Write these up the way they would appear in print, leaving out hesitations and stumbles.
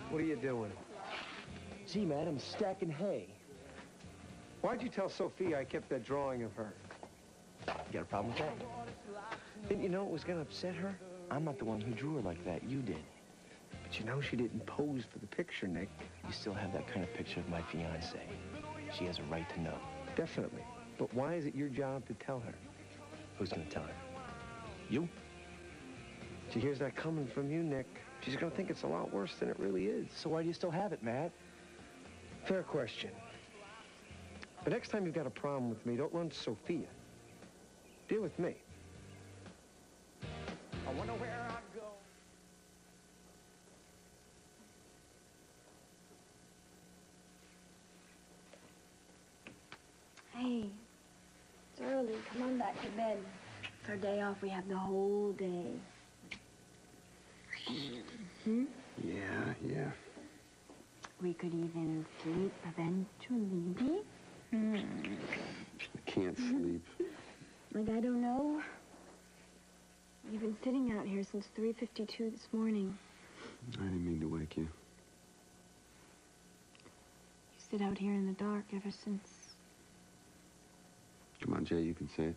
What are you doing? Gee, man, I'm stacking hay. Why'd you tell Sophia I kept that drawing of her? You got a problem with that? Didn't you know it was gonna upset her? I'm not the one who drew her like that. You did. But you know she didn't pose for the picture, Nick. You still have that kind of picture of my fiancée. She has a right to know. Definitely. But why is it your job to tell her? Who's gonna tell her? You? She hears that coming from you, Nick. She's gonna think it's a lot worse than it really is. So why do you still have it, Matt? Fair question. The next time you've got a problem with me, don't run to Sophia. Deal with me. I wonder where I'd go. Hey, it's early. Come on back to bed. It's our day off. We have the whole day. Hmm? Yeah. We could even sleep eventually. I can't sleep. Like, I don't know. You've been sitting out here since 3:52 this morning. I didn't mean to wake you. You sit out here in the dark ever since. Come on, Jay, you can say it.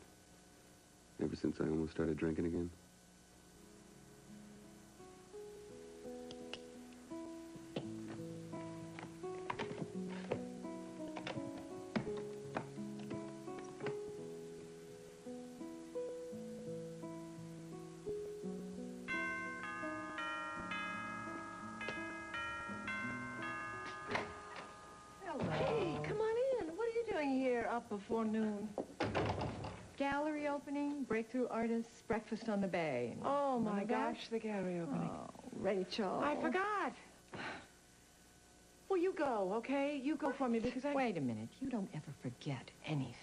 Ever since I almost started drinking again. Hey, come on in. What are you doing here up before noon? Gallery opening, breakthrough artists, breakfast on the bay. Oh, my Remember that? gosh, the gallery opening. Oh, Rachel. I forgot. Well, you go, okay? You go for me because I... Wait a minute. You don't ever forget anything.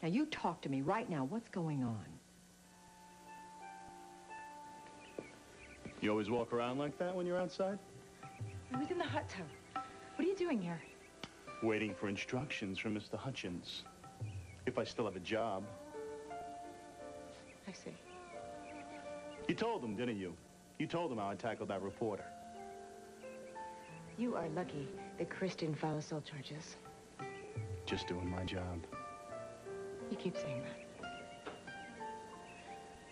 Now, you talk to me right now. What's going on? You always walk around like that when you're outside? I was in the hot tub. What are you doing here? Waiting for instructions from Mr. Hutchins. If I still have a job. I see. You told him, didn't you? You told him how I tackled that reporter. You are lucky that Chris didn't file assault charges. Just doing my job. You keep saying that.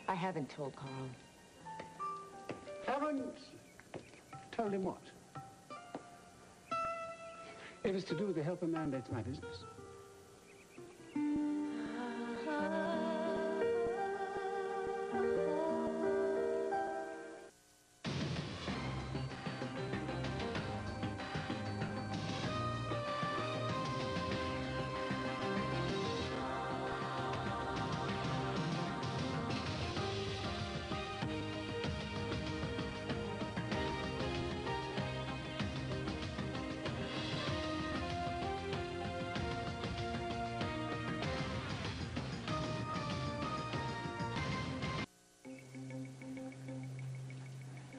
I haven't told Carl. Haven't told him what? If it's to do with the helper mandate's my business.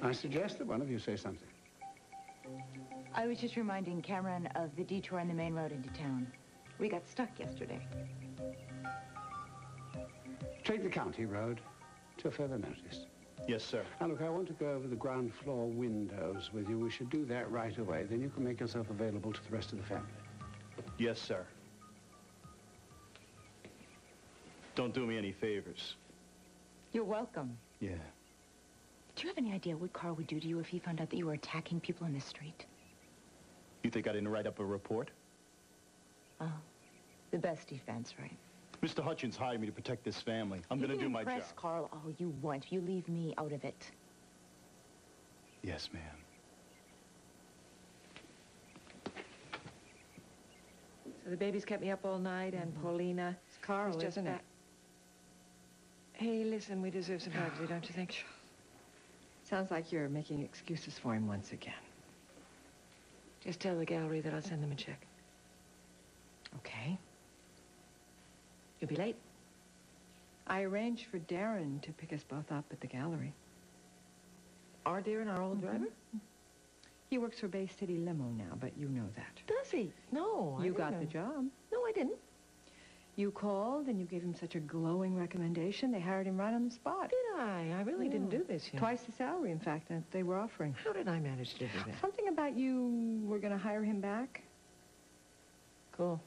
I suggest that one of you say something. I was just reminding Cameron of the detour on the main road into town. We got stuck yesterday. Take the county road till further notice. Yes, sir. Now, look, I want to go over the ground floor windows with you. We should do that right away. Then you can make yourself available to the rest of the family. Yes, sir. Don't do me any favors. You're welcome. Yeah. Do you have any idea what Carl would do to you if he found out that you were attacking people in the street? You think I didn't write up a report? Oh, the best defense, right? Mr. Hutchins hired me to protect this family. I'm going to do my job. You can impress Carl all you want. You leave me out of it. Yes, ma'am. So the baby's kept me up all night, and Paulina... It's Carl, is just isn't it? back. Hey, listen, we deserve some privacy, don't you think? Sounds like you're making excuses for him once again. Just tell the gallery that I'll send them a check. Okay. You'll be late. I arranged for Darren to pick us both up at the gallery. Our Darren, our old driver? He works for Bay City Limo now, but you know that. Does he? No, I You didn't got know. the job. No, I didn't. You called and you gave him such a glowing recommendation, they hired him right on the spot. Did I? I really didn't do this yet. Twice the salary, in fact, that they were offering. How did I manage to do that? Something about you were going to hire him back? Cool.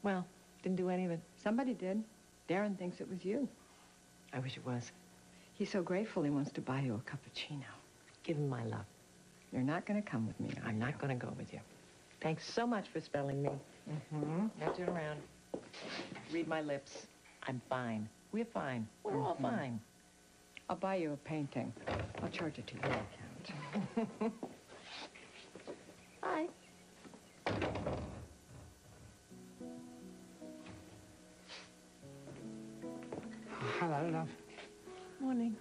Well, didn't do any of it. Somebody did. Darren thinks it was you. I wish it was. He's so grateful he wants to buy you a cappuccino. Give him my love. You're not going to come with me, I'm not going to go with you. Thanks so much for spelling me. Mm-hmm. Now turn around. Read my lips. I'm fine. We're fine. We're all fine. I'll buy you a painting. I'll charge it to your account. Bye. Hello, love. Morning.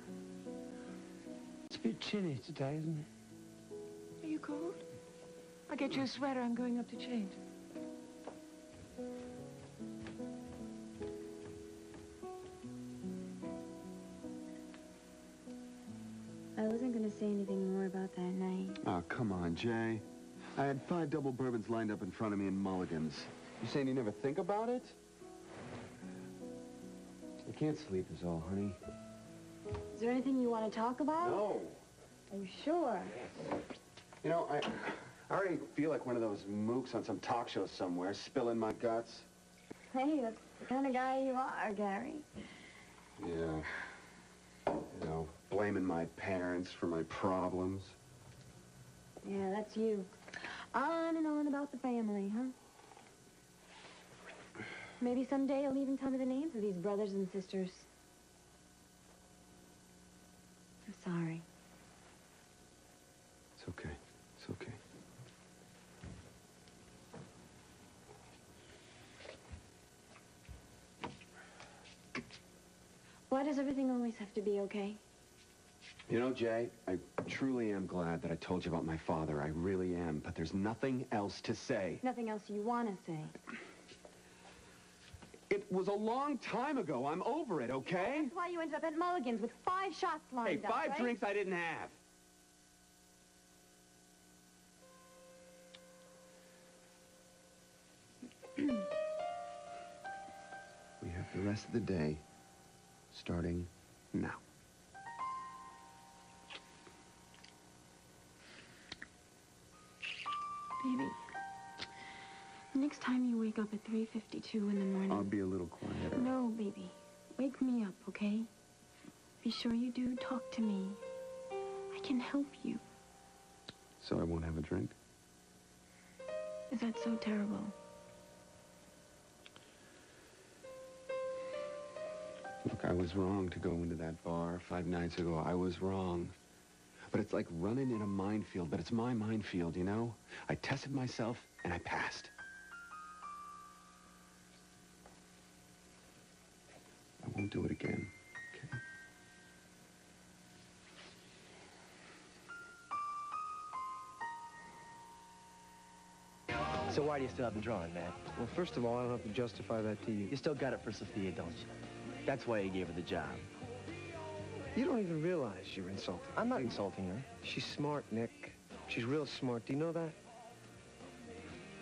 It's a bit chilly today, isn't it? Are you cold? I'll get you a sweater. I'm going up to change. I wasn't going to say anything more about that night. Oh, come on, Jay. I had 5 double bourbons lined up in front of me in Mulligan's. You saying you never think about it? I can't sleep is all, honey. Is there anything you want to talk about? No. Are you sure? You know, I already feel like one of those mooks on some talk show somewhere, spilling my guts. Hey, that's the kind of guy you are, Gary. Yeah. You know, blaming my parents for my problems. Yeah, that's you. On and on about the family, huh? Maybe someday you'll even tell me the names of these brothers and sisters. I'm sorry. It's okay. It's okay. Why does everything always have to be okay? You know, Jay, I truly am glad that I told you about my father. I really am. But there's nothing else to say. Nothing else you want to say. It was a long time ago. I'm over it, okay? That's why you ended up at Mulligan's with 5 shots lined Hey, up, 5 right? drinks I didn't have. We have the rest of the day, starting now. Baby, next time you wake up at 3:52 in the morning... I'll be a little quieter. No, baby. Wake me up, okay? Be sure you do talk to me. I can help you. So I won't have a drink? Is that so terrible? Look, I was wrong to go into that bar 5 nights ago. I was wrong. But it's like running in a minefield, but it's my minefield, you know? I tested myself, and I passed. I won't do it again, okay? So why do you still have the drawing, Matt? Well, first of all, I don't have to justify that to you. You still got it for Sophia, don't you? That's why you gave her the job. You don't even realize you're insulting. I'm not insulting her. She's smart, Nick. She's real smart. Do you know that?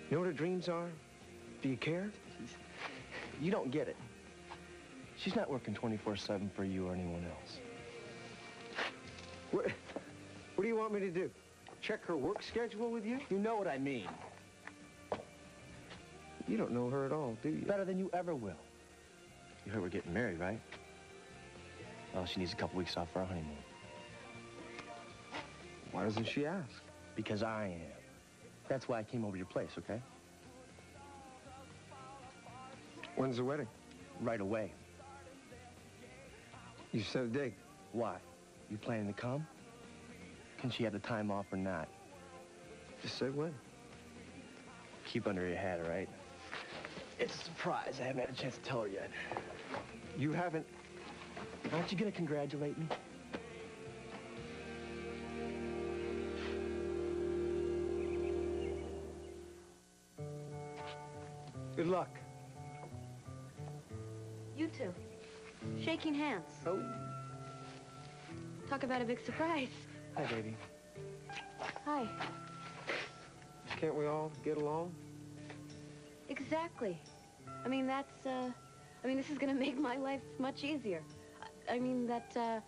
You know what her dreams are? Do you care? You don't get it. She's not working 24/7 for you or anyone else. What do you want me to do? Check her work schedule with you? You know what I mean. You don't know her at all, do you? Better than you ever will. You heard we're getting married, right? Well, she needs a couple weeks off for our honeymoon. Why doesn't she ask? Because I am. That's why I came over to your place, okay? When's the wedding? Right away. You set a date. Why? You planning to come? Can she have the time off or not? Just said when. Keep under your hat, all right? It's a surprise. I haven't had a chance to tell her yet. You haven't. Aren't you gonna congratulate me? Good luck. You two. Shaking hands. Oh. Talk about a big surprise. Hi, baby. Hi. Can't we all get along? Exactly. I mean, that's I mean, this is gonna make my life much easier. I mean that,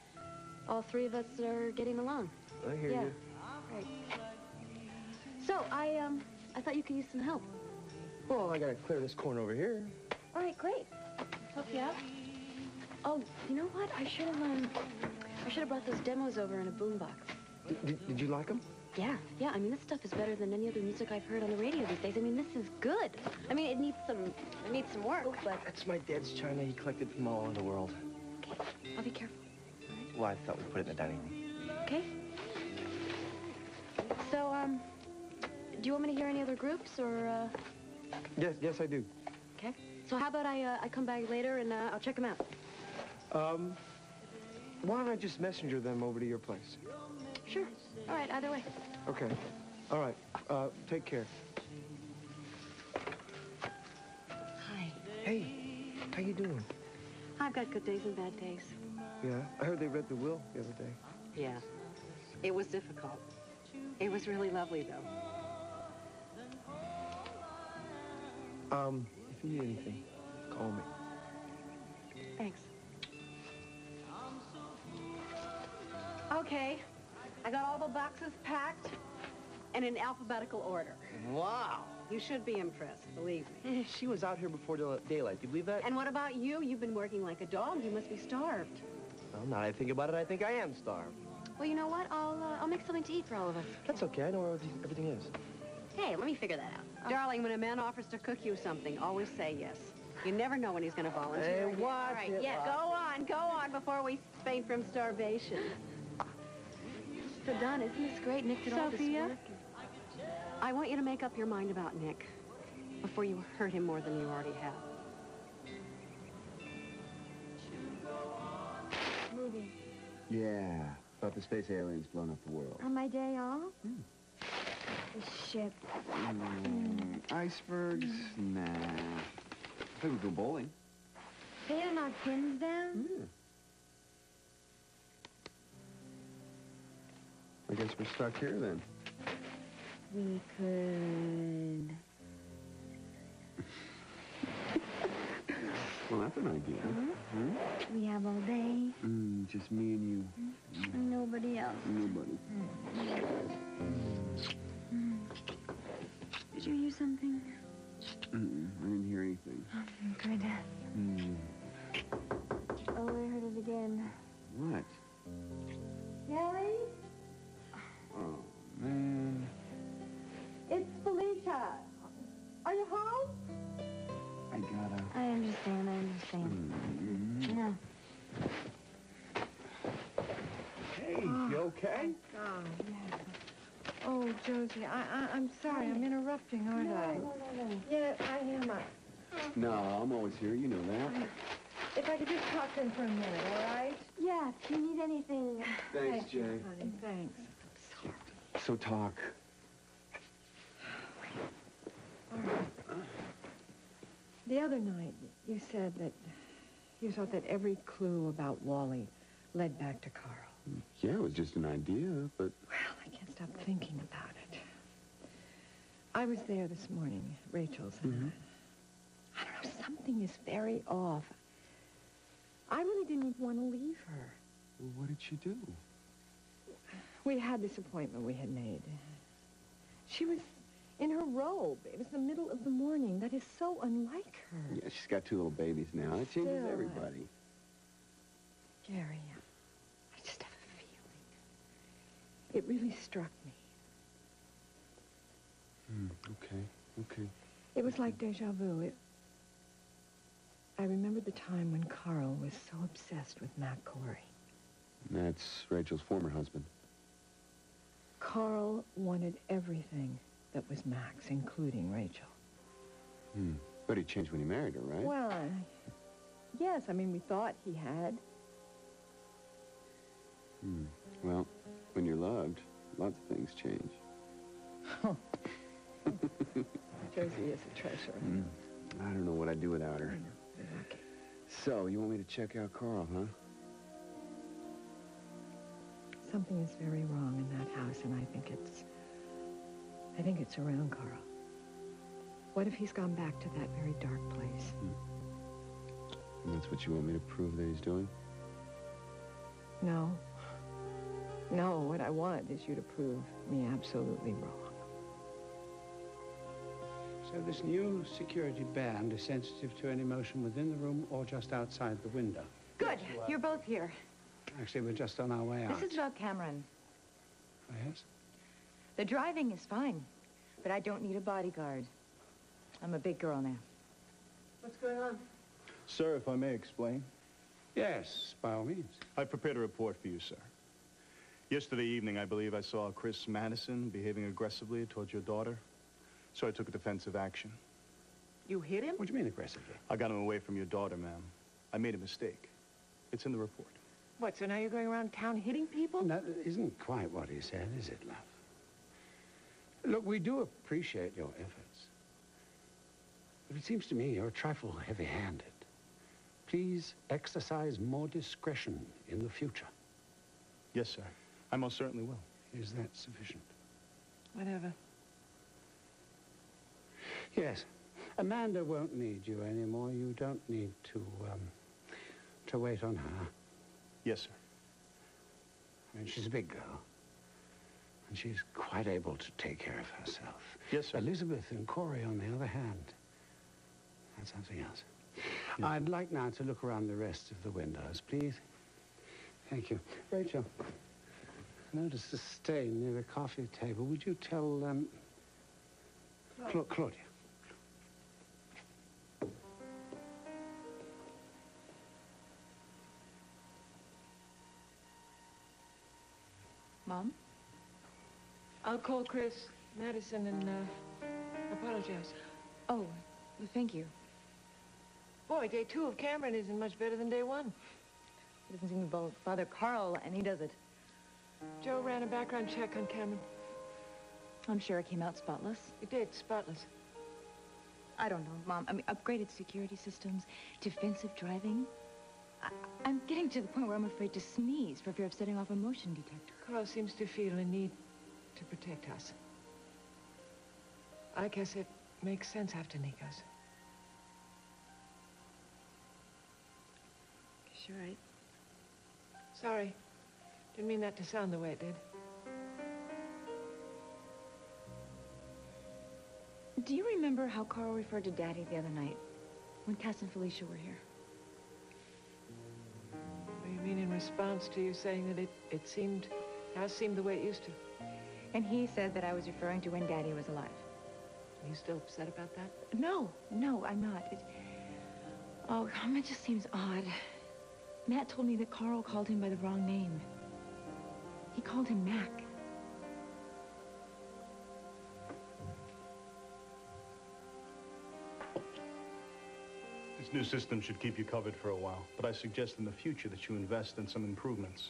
all three of us are getting along. I hear Yeah. you. Right. So, I thought you could use some help. Well, I gotta clear this corner over here. All right, great. Help you out. Oh, you know what? I should have brought those demos over in a boombox. Did you like them? Yeah. I mean, this stuff is better than any other music I've heard on the radio these days. I mean, this is good. I mean, it needs some work, but... That's my dad's china he collected from all over the world. Okay, I'll be careful. Well, I thought we'd put it in the dining room. Okay. So, do you want me to hear any other groups, or, Yes, I do. Okay. So how about I come back later and, I'll check them out. Why don't I just messenger them over to your place? Sure. All right, either way. Okay. All right. Take care. Hi. Hey, how you doing? I've got good days and bad days. Yeah, I heard they read the will the other day. Yeah. It was difficult. It was really lovely, though. If you need anything, call me. Thanks. Okay. I got all the boxes packed and in alphabetical order. Wow. You should be impressed, believe me. She was out here before daylight. Do you believe that? And what about you? You've been working like a dog. You must be starved. Well, now that I think about it, I think I am starved. Well, you know what? I'll make something to eat for all of us. That's okay. I know where everything is. Hey, let me figure that out. Darling, when a man offers to cook you something, always say yes. You never know when he's going to volunteer. Hey, watch All right, it, yeah, go on before we faint from starvation. So, Don, isn't this great? Nick did all this Sophia? work. I want you to make up your mind about Nick before you hurt him more than you already have. Movie. Yeah, about the space aliens blowing up the world. On my day off? The ship. Icebergs? Nah. I think we go bowling. They don't knock pins down? I guess we're stuck here then. We could... Well, that's an idea. We have all day. Just me and you. And nobody else. Nobody. Did you hear something? I didn't hear anything. Good. Oh, I heard it again. What? Kelly? Oh, man. It's Felicia. Are you home? I gotta... I understand. Yeah. Hey, you okay? God, yes. Oh, Josie, I'm sorry. I'm interrupting, aren't I? No. Yeah, I am. No, I'm always here. You know that. If I could just talk to him for a minute, all right? Yeah, if you need anything. Thanks, Jay. Honey, thanks. So talk. All right. The other night, you said that you thought that every clue about Wally led back to Carl. Yeah, it was just an idea, but... Well, I can't stop thinking about it. I was there this morning, Rachel's, and I don't know, something is very off. I really didn't even want to leave her. Well, what did she do? We had this appointment we had made. She was in her robe. It was the middle of the morning. That is so unlike her. Yeah, she's got 2 little babies now. It changes Still, everybody. Gary, I just have a feeling. It really struck me. Okay. It was like deja vu. I remembered the time when Carl was so obsessed with Matt Corey. That's Rachel's former husband. Carl wanted everything that was Mac's, including Rachel. But he changed when he married her, right? Well, yes, I mean, we thought he had. Well, when you're loved, lots of things change. Josie is a treasure. I don't know what I'd do without her. I know. You're lucky. So, you want me to check out Carl, huh? Something is very wrong in that house, and I think it's around Carl. What if he's gone back to that very dark place? And that's what you want me to prove that he's doing? No. No, what I want is you to prove me absolutely wrong. So this new security band is sensitive to any motion within the room or just outside the window. Good. You're both here. Actually, we're just on our way out. This is about Cameron. Oh, yes? The driving is fine, but I don't need a bodyguard. I'm a big girl now. What's going on? Sir, if I may explain. Yes, by all means. I prepared a report for you, sir. Yesterday evening, I believe I saw Chris Madison behaving aggressively towards your daughter, so I took a defensive action. You hit him? What do you mean aggressively? I got him away from your daughter, ma'am. I made a mistake. It's in the report. What, so now you're going around town hitting people? That isn't quite what he said, is it, love? Look, we do appreciate your efforts. But it seems to me you're a trifle heavy-handed. Please exercise more discretion in the future. Yes, sir. I most certainly will. Is that sufficient? Whatever. Yes. Amanda won't need you anymore. You don't need to wait on her. Yes, sir. I mean, she's a big girl. And she's quite able to take care of herself. Yes, sir. Elizabeth and Corey, on the other hand, that's something else. Yes. I'd like now to look around the rest of the windows, please. Thank you. Rachel, I noticed a stain near the coffee table. Would you tell, Claudia? Mom? I'll call Chris Madison and apologize. Oh, thank you. Boy, day 2 of Cameron isn't much better than day 1. It doesn't seem to bother Carl, and he does it. Joe ran a background check on Cameron. I'm sure it came out spotless. It did, spotless. I don't know, Mom. I mean, upgraded security systems, defensive driving. I'm getting to the point where I'm afraid to sneeze for fear of setting off a motion detector. Carl seems to feel a need to protect us. I guess it makes sense after Nikos. Sure, right? Sorry. Didn't mean that to sound the way it did. Do you remember how Carl referred to Daddy the other night when Cass and Felicia were here? You mean in response to you saying that it has seemed the way it used to? And he said that I was referring to when Daddy was alive. Are you still upset about that? No, I'm not. It just seems odd. Matt told me that Carl called him by the wrong name. He called him Mac. This new system should keep you covered for a while, but I suggest in the future that you invest in some improvements.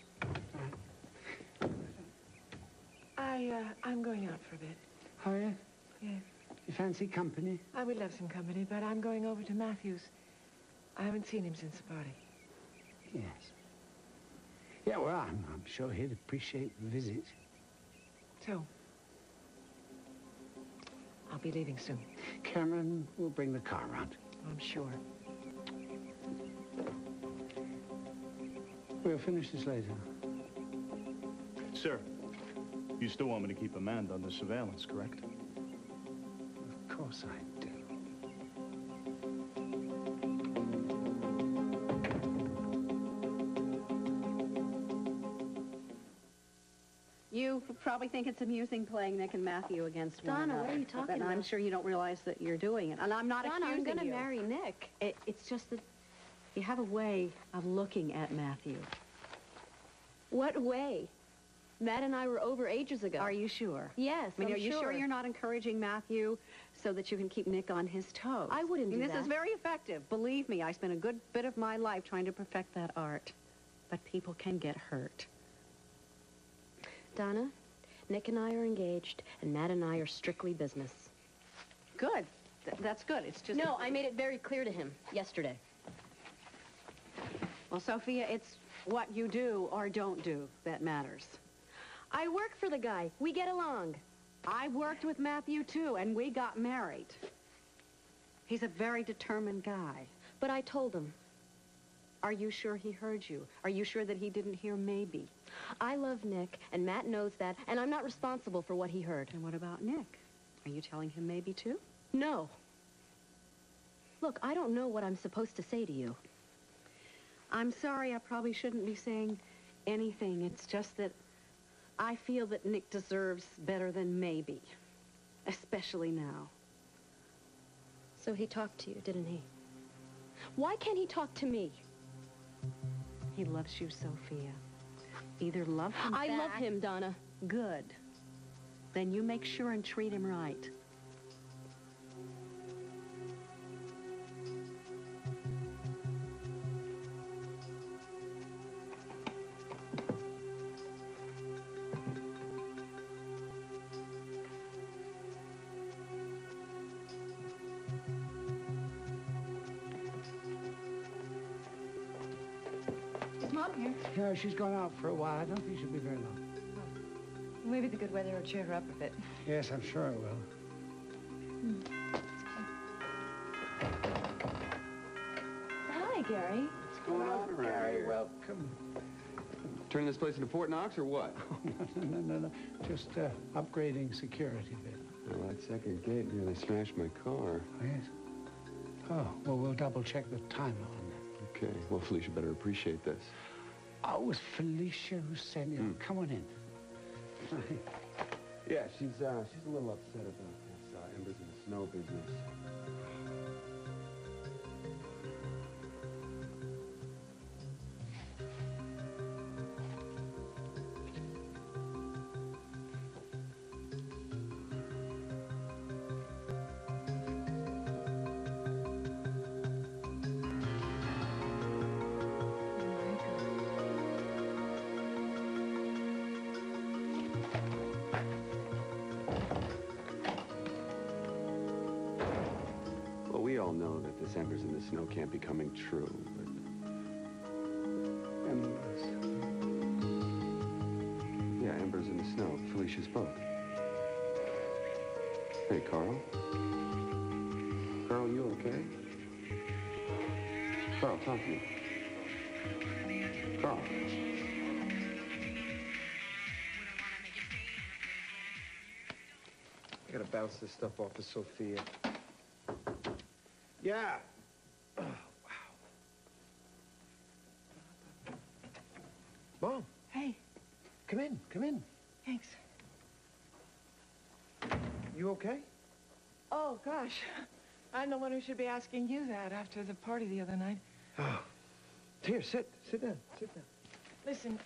I'm going out for a bit. Are you? Yeah. You fancy company? I would love some company, but I'm going over to Matthew's. I haven't seen him since the party. Yes. Yeah, well, I'm sure he'd appreciate the visit. So, I'll be leaving soon. Cameron will bring the car around. I'm sure. We'll finish this later. Sir, you still want me to keep Amanda under surveillance, correct? Of course I do. You probably think it's amusing playing Nick and Matthew against one Donna, another. what are you talking But I'm about? sure you don't realize that you're doing it. And I'm not Donna, accusing I'm gonna you. marry Nick. It's just that you have a way of looking at Matthew. What way? Matt and I were over ages ago. Are you sure? Yes, I mean, I'm are you sure you're not encouraging Matthew so that you can keep Nick on his toes? I wouldn't do This that. is very effective. Believe me, I spent a good bit of my life trying to perfect that art. But people can get hurt. Donna, Nick and I are engaged, and Matt and I are strictly business. Good. That's good. It's just... No, I made it very clear to him yesterday. Well, Sophia, it's what you do or don't do that matters. I work for the guy. We get along. I worked with Matthew, too, and we got married. He's a very determined guy. But I told him, Are you sure he heard you? Are you sure that he didn't hear maybe? I love Nick, and Matt knows that, and I'm not responsible for what he heard. And what about Nick? Are you telling him maybe too? No. Look, I don't know what I'm supposed to say to you. I'm sorry, I probably shouldn't be saying anything. It's just that I feel that Nick deserves better than maybe. Especially now. So he talked to you, didn't he? Why can't he talk to me? He loves you, Sophia. Either love him I back... love him, Donna. Good. Then you make sure and treat him right. Is Mom here? Yeah, she's gone out for a while. I don't think she'll be very long. Maybe the good weather will cheer her up a bit. Yes, I'm sure it will. Hi, Gary. What's going on around Gary, here? welcome. Turning this place into Fort Knox or what? No. Just upgrading security a bit. Well, that second gate nearly smashed my car. Oh, yes? Oh, well, we'll double check the time on that. Okay, well, Felicia better appreciate this. Oh, it was Felicia who sent you. Come on in. Yeah, she's a little upset about this Embers in the Snow business. Well, we all know that this Embers in the Snow can't be coming true, but... Embers. Yeah, Embers in the Snow, Felicia's book. Hey, Carl? Carl, you okay? Carl, talk to me. Carl. I gotta bounce this stuff off of Sophia. Yeah. Oh, wow. Mom, Hey, come in, come in. thanks. You okay? Oh, gosh. I'm the one who should be asking you that after the party the other night. Oh. Here, sit down, sit down. Listen,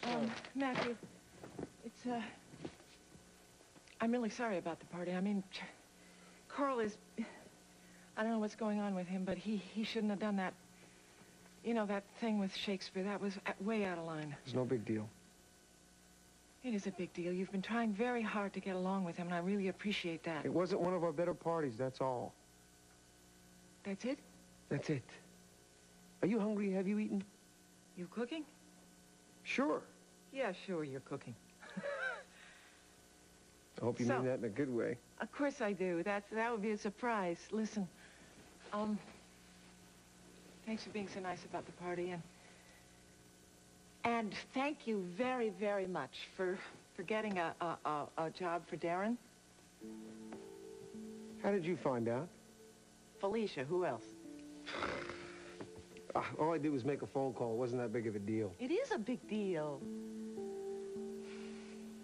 Matthew, it's, I'm really sorry about the party. I mean, Carl is, I don't know what's going on with him, but he shouldn't have done that. You know, that thing with Shakespeare, that was way out of line. It's no big deal. It is a big deal. You've been trying very hard to get along with him, and I really appreciate that. It wasn't one of our better parties, that's all. That's it? That's it. Are you hungry? Have you eaten? You cooking? Sure. Yeah, sure, you're cooking. I hope you mean that in a good way. Of course I do. That would be a surprise. Listen, thanks for being so nice about the party, and thank you very, very much for getting a job for Darren. How did you find out? Felicia, who else? All I did was make a phone call. It wasn't that big of a deal. It is a big deal.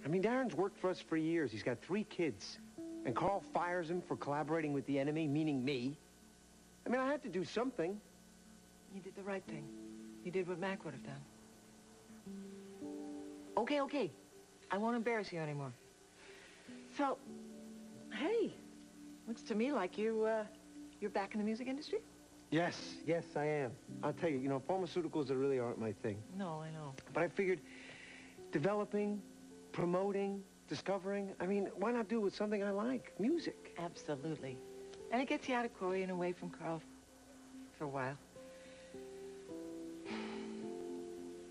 I mean, Darren's worked for us for years. He's got 3 kids. And Carl fires him for collaborating with the enemy, meaning me. I mean, I had to do something. You did the right thing. You did what Mac would have done. Okay. I won't embarrass you anymore. So, hey, looks to me like you're back in the music industry? Yes, I am. I'll tell you, pharmaceuticals really aren't my thing. No, I know. But I figured developing, promoting, discovering, I mean, why not do it with something I like? Music. Absolutely. And it gets you out of Corey and away from Carl for a while.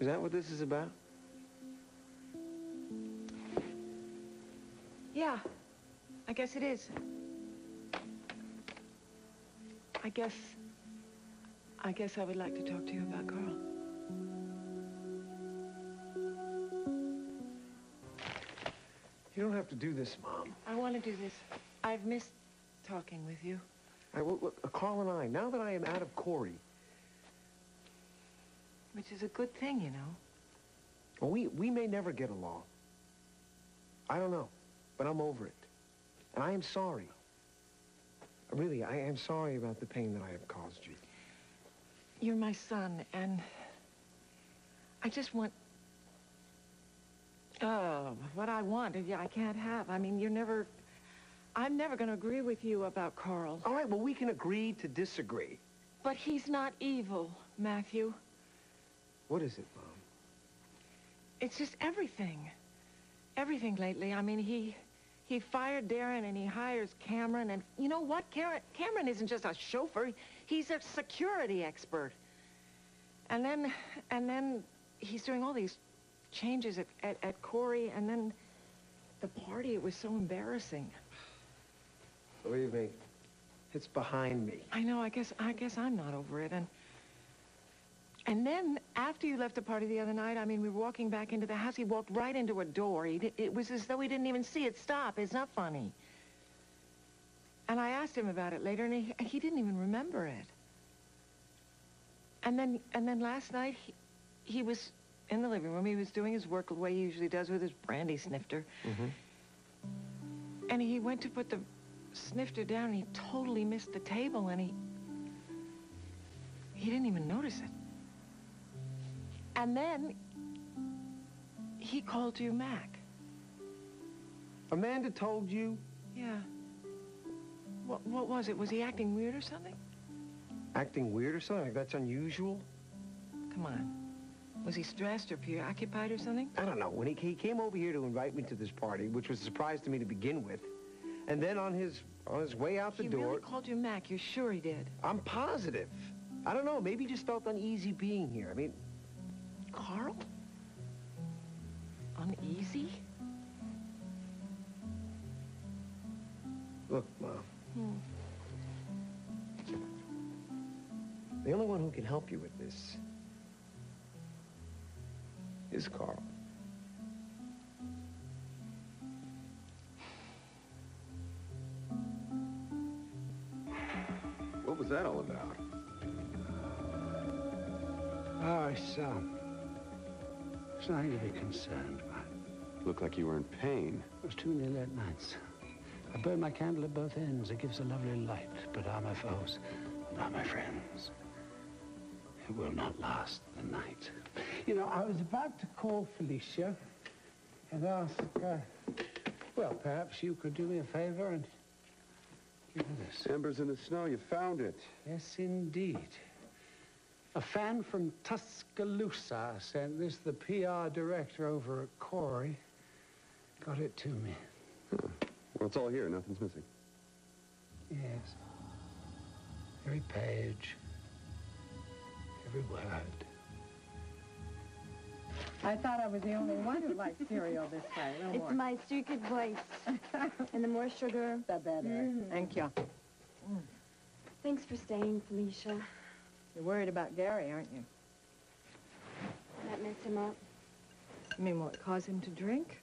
Is that what this is about? Yeah, I guess it is. I guess I would like to talk to you about Carl. You don't have to do this, Mom. I want to do this. I've missed talking with you. Well, look, Carl and I, now that I am out of Corey... Which is a good thing, you know. Well, we may never get along. I don't know, but I'm over it. And I am sorry. Really, I am sorry about the pain that I have caused you. You're my son, and I just want... Oh, what I want, yeah, I can't have. I mean, I'm never going to agree with you about Carl. All right, well, we can agree to disagree. But he's not evil, Matthew. What is it, Mom? It's just everything. Everything lately. I mean, he fired Darren and he hires Cameron. And you know what? Cameron isn't just a chauffeur. He's a security expert. And then he's doing all these changes at Corey. And then the party, it was so embarrassing. Believe me, it's behind me. I know. I guess I'm not over it. And then, after you left the party the other night, I mean, we were walking back into the house. He walked right into a door. It was as though he didn't even see it stop. It's not funny. And I asked him about it later, and he didn't even remember it. And then last night, he was in the living room. He was doing his work the way he usually does with his brandy snifter. Mm-hmm. And he went to put the snifter down, and he totally missed the table, and he didn't even notice it. And then he called you Mac. Amanda told you? Yeah. What was it? Was he acting weird or something? Acting weird or something? Like that's unusual? Come on. Was he stressed or preoccupied or something? I don't know. When he came over here to invite me to this party, which was a surprise to me to begin with, and then on his way out the door... He really called you Mac. You're sure he did? I'm positive. I don't know. Maybe he just felt uneasy being here. I mean... Carl? Uneasy? Look, Mom. The only one who can help you with this is Carl. What was that all about? Oh, son. There's nothing to be concerned about. Looked like you were in pain. It was too many late nights. I burned my candle at both ends. It gives a lovely light, but are my foes, not my friends. It will not last the night. You know, I was about to call Felicia and ask, well, perhaps you could do me a favor and give her this. Embers in the snow, you found it. Yes, indeed. A fan from Tuscaloosa sent this. The PR director over at Corey got it to me. Huh. Well, it's all here. Nothing's missing. Yes. Every page. Every word. I thought I was the only one who liked cereal this way. It's my secret voice. And the more sugar, the better. Mm-hmm. Thank you. Thanks for staying, Felicia. You're worried about Gary, aren't you? That mess him up. You mean what, cause him to drink?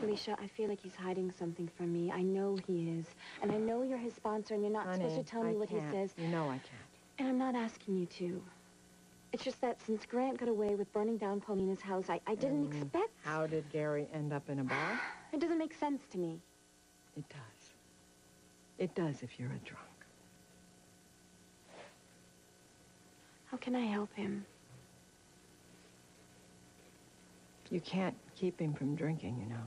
Felicia, I feel like he's hiding something from me. I know he is. And I know you're his sponsor, and you're not supposed to tell me what he says. You know I can't. And I'm not asking you to. It's just that since Grant got away with burning down Paulina's house, I didn't expect... How did Gary end up in a bar? It doesn't make sense to me. It does. It does if you're a drunk. How can I help him? You can't keep him from drinking, you know.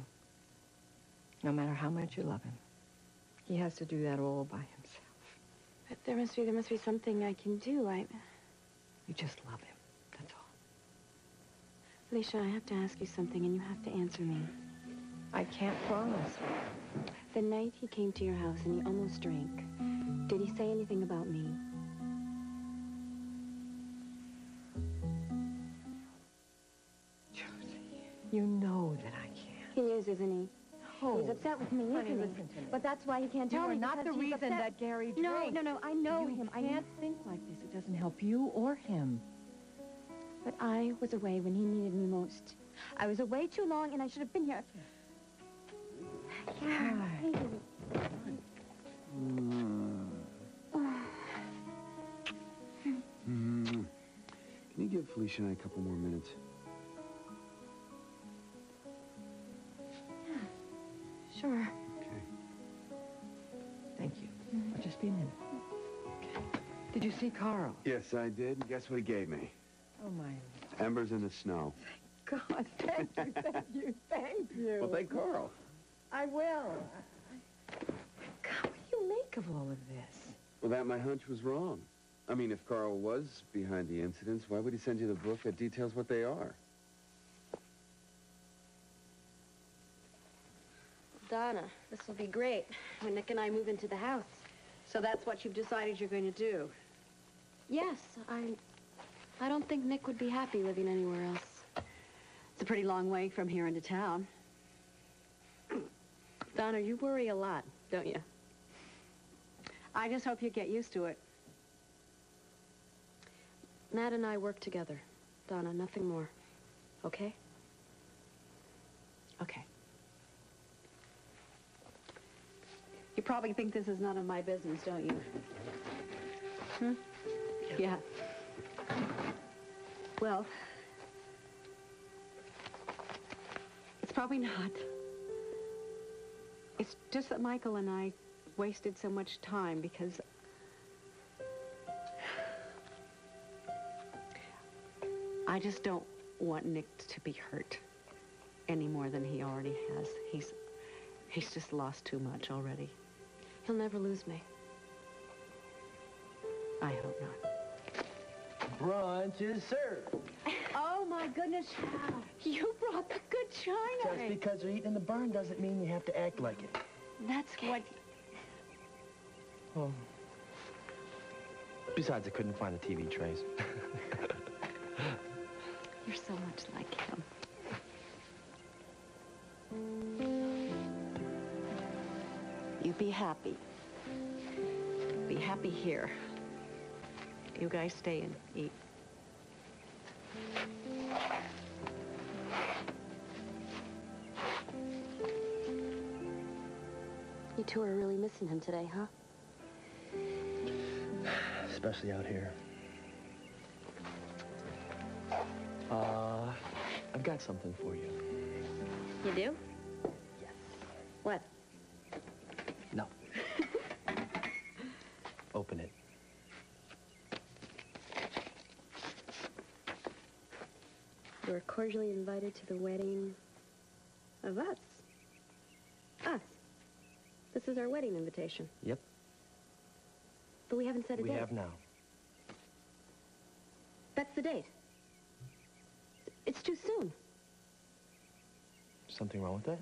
No matter how much you love him. He has to do that all by himself. But there must be something I can do. You just love him, that's all. Felicia, I have to ask you something, and you have to answer me. I can't promise. The night he came to your house and he almost drank, did he say anything about me? You know that I can't. He is, isn't he? Oh, he's upset with me, honey, isn't he? listen to me. But that's why he can't tell me. You are not the because he's reason upset. that Gary drinks. No, I know him. You can't think like this. It doesn't help you or him. But I was away when he needed me most. I was away too long, and I should have been here. Can you give Felicia and I a couple more minutes? Sure. Okay. Thank you. I'll just be a minute. Did you see Carl? Yes, I did. And guess what he gave me? Oh, my Embers in the snow. God. Thank you, thank you, thank you. Well, thank Carl. I will. God, what do you make of all of this? Well, that my hunch was wrong. I mean, if Carl was behind the incidents, why would he send you the book that details what they are? Donna, this will be great when Nick and I move into the house. So that's what you've decided you're going to do? Yes, I don't think Nick would be happy living anywhere else. It's a pretty long way from here into town. Donna, you worry a lot, don't you? I just hope you get used to it. Matt and I work together, Donna, nothing more. Okay? Okay. You probably think this is none of my business, don't you? Hmm? Yeah. Well, it's probably not. It's just that Michael and I wasted so much time because I just don't want Nick to be hurt any more than he already has. He's just lost too much already. He'll never lose me. I hope not. Brunch is served. Oh, my goodness. You brought the good china. Just because they're eating in the barn doesn't mean you have to act like it. That's what... Oh. Besides, I couldn't find the TV trays. You're so much like him. You be happy. Be happy here. You guys stay and eat. You two are really missing him today, huh? Especially out here. I've got something for you. You do? Yes. What? No. Open it. You are cordially invited to the wedding of us. Us. This is our wedding invitation. Yep. But we haven't set a date. We have now. That's the date. It's too soon. Something wrong with that?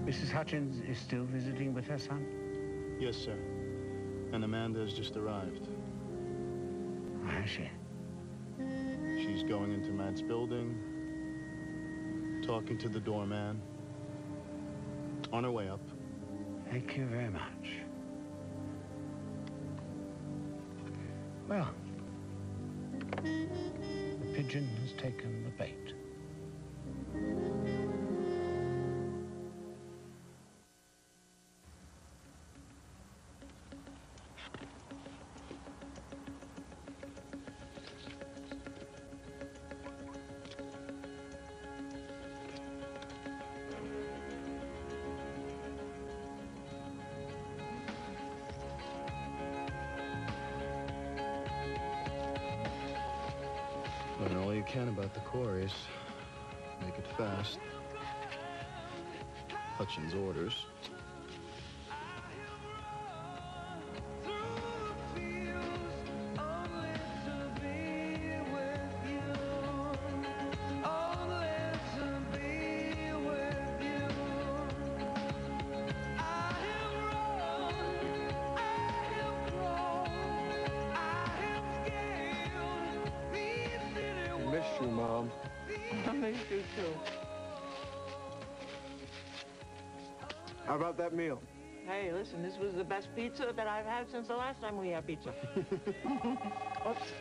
Mrs. Hutchins is still visiting with her son? Yes, sir. And Amanda has just arrived. Has she? She's going into Matt's building, talking to the doorman. On her way up. Thank you very much. Well, the pigeon has taken the bait. Learn all you can about the quarries. Make it fast. Hutchins' orders. miss you, too. How about that meal? Hey, listen, this was the best pizza that I've had since the last time we had pizza. Oops.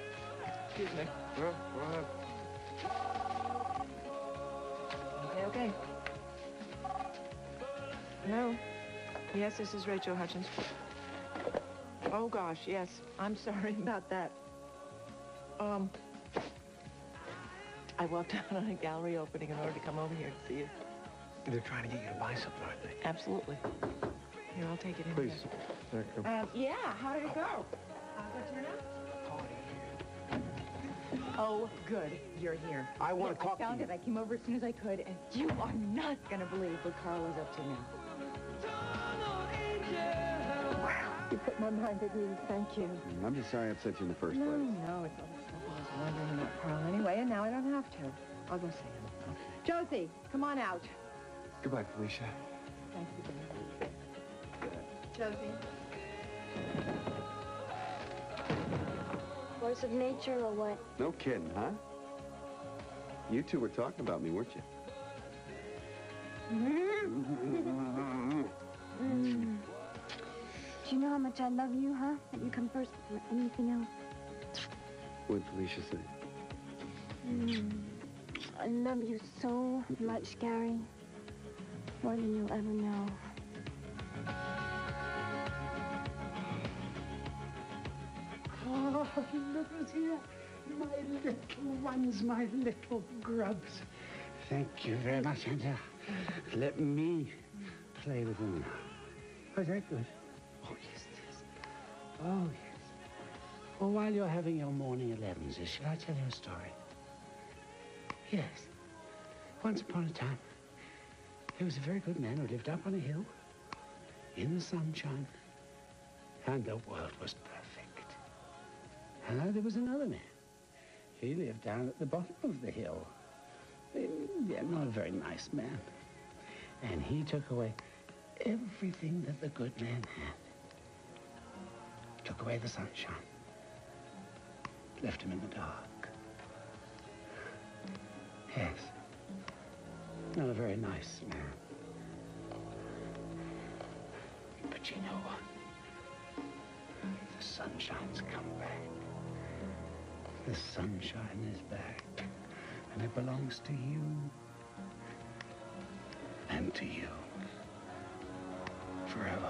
Excuse me. Well, go ahead. Okay. Hello? Yes, this is Rachel Hutchins. Oh, gosh, yes. I'm sorry about that. I walked out on a gallery opening in order to come over here to see you. They're trying to get you to buy something, aren't they? Absolutely. Here, I'll take it in Please. here. Yeah, how did it go? Good turnout? Oh, good. You're here. I want to talk to you. I found it. I came over as soon as I could, and you are not going to believe what Carl is up to now. Wow, you put my mind at ease. Thank you. I'm just sorry I upset you in the first place. No, it's all the stuff I was wondering about Carl anyway, and now I don't have to. I'll go see him. Okay. Josie, come on out. Goodbye, Felicia. Thank you, Josie. Force of nature or what? No kidding, huh? You two were talking about me, weren't you? Do you know how much I love you, huh? That you come first before anything else. What'd Felicia say? I love you so much, Gary. More than you'll ever know. Oh, look who's here. My little ones, my little grubs. Thank you very much, and let me play with them now. Oh, is that good? Oh, yes, yes. Oh, yes. Well, while you're having your morning 11s, shall I tell you a story? Yes. Once upon a time, there was a very good man who lived up on a hill, in the sunshine, and the world was perfect. And now there was another man. He lived down at the bottom of the hill. Yeah, not a very nice man. And he took away everything that the good man had. Took away the sunshine. Left him in the dark. Yes. Not a very nice man. But you know what? The sunshine's come back. The sunshine is back. And it belongs to you. And to you. Forever.